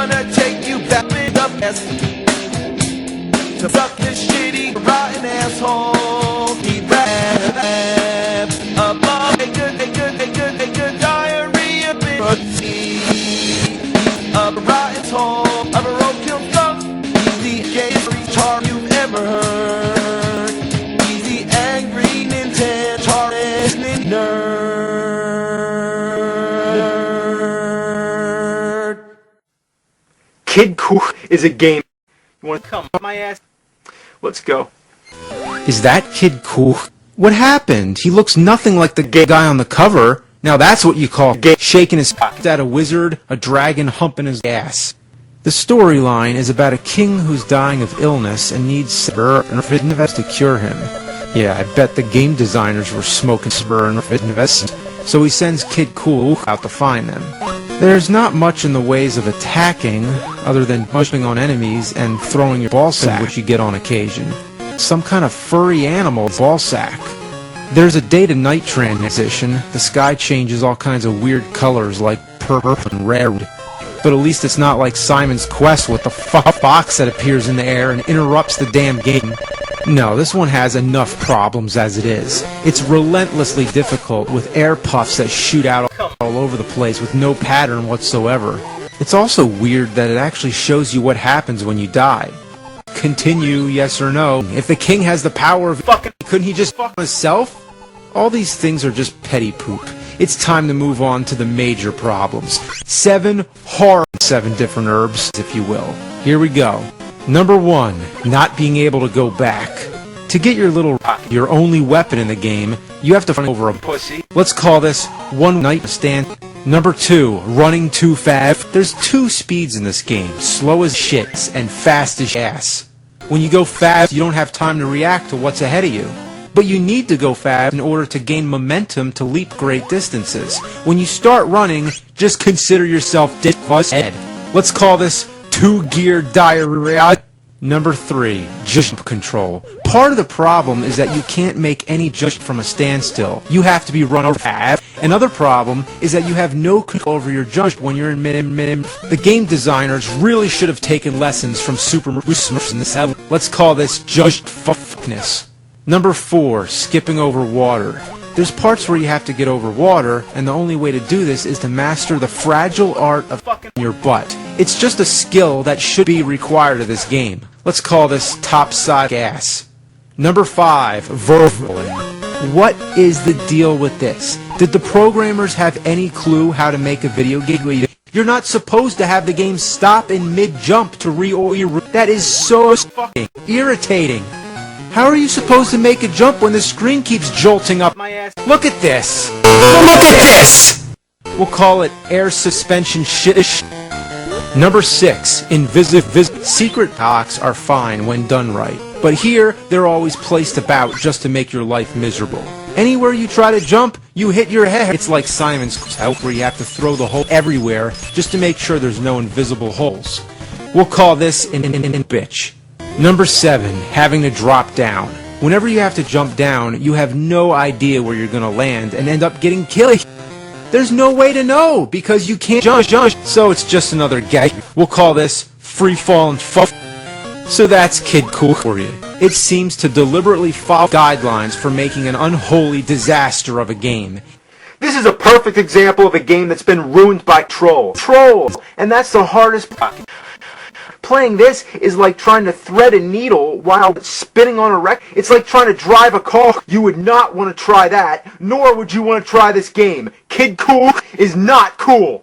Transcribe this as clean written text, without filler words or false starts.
gonna take you back in the past to fuck this shitty, rotten asshole. He rap above they good diarrhea, bitch. A rotten hole of a roadkill skunk. He's the gayest charm you've ever heard. He's the angry Nintendo nerd. Kid Koohk is a game. You wanna come up my ass? Let's go. Is that Kid Koohk? What happened? He looks nothing like the gay guy on the cover. Now that's what you call gay, shaking his pocket at a wizard, a dragon humping his ass. The storyline is about a king who's dying of illness and needs Invest to cure him. Yeah, I bet the game designers were smoking Invest, so he sends Kid Koohk out to find them. There's not much in the ways of attacking, other than pushing on enemies and throwing your ball sack, which you get on occasion. Some kind of furry animal ball sack. There's a day-to-night transition. The sky changes all kinds of weird colors like purple and red. But at least it's not like Simon's Quest with the fox that appears in the air and interrupts the damn game. No, this one has enough problems as it is. It's relentlessly difficult with air puffs that shoot out all over the place with no pattern whatsoever. It's also weird that it actually shows you what happens when you die. Continue, yes or no. If the king has the power of fucking, couldn't he just fuck himself? All these things are just petty poop. It's time to move on to the major problems. 7 different herbs, if you will. Here we go. Number 1, not being able to go back. To get your little rock, your only weapon in the game, you have to run over a pussy. Let's call this one night stand. Number 2, running too fast. There's 2 speeds in this game, slow as shit and fast as ass. When you go fast, you don't have time to react to what's ahead of you. But you need to go fast in order to gain momentum to leap great distances. When you start running, just consider yourself dead. Let's call this 2-gear diarrhea. Number 3, jump control. Part of the problem is that you can't make any jump from a standstill. You have to be run over fast. Another problem is that you have no control over your jump when you're in mid. The game designers really should have taken lessons from Super Mario Smurfs in this level. Let's call this just fuckness. Number 4, skipping over water. There's parts where you have to get over water, and the only way to do this is to master the fragile art of fucking your butt. It's just a skill that should be required of this game. Let's call this topside gas. Number 5, vervaling. What is the deal with this? Did the programmers have any clue how to make a video game? You're not supposed to have the game stop in mid-jump to reorient. That is so fucking irritating. How are you supposed to make a jump when the screen keeps jolting up my ass? Look at this! Look at this! We'll call it air suspension shit. Number 6, invisible. Secret box are fine when done right, but here they're always placed about just to make your life miserable. Anywhere you try to jump, you hit your head. It's like Simon's Quest, where you have to throw the hole everywhere just to make sure there's no invisible holes. We'll call this an bitch. Number 7, having to drop down. Whenever you have to jump down, you have no idea where you're gonna land and end up getting killed. There's no way to know because you can't jump, so it's just another gag. We'll call this free fall and fuck. So that's Kid Koohk for you. It seems to deliberately follow guidelines for making an unholy disaster of a game. This is a perfect example of a game that's been ruined by trolls. And that's the hardest part. Playing this is like trying to thread a needle while spinning on a record. It's like trying to drive a car. You would not want to try that, nor would you want to try this game. Kid Koohk is not cool.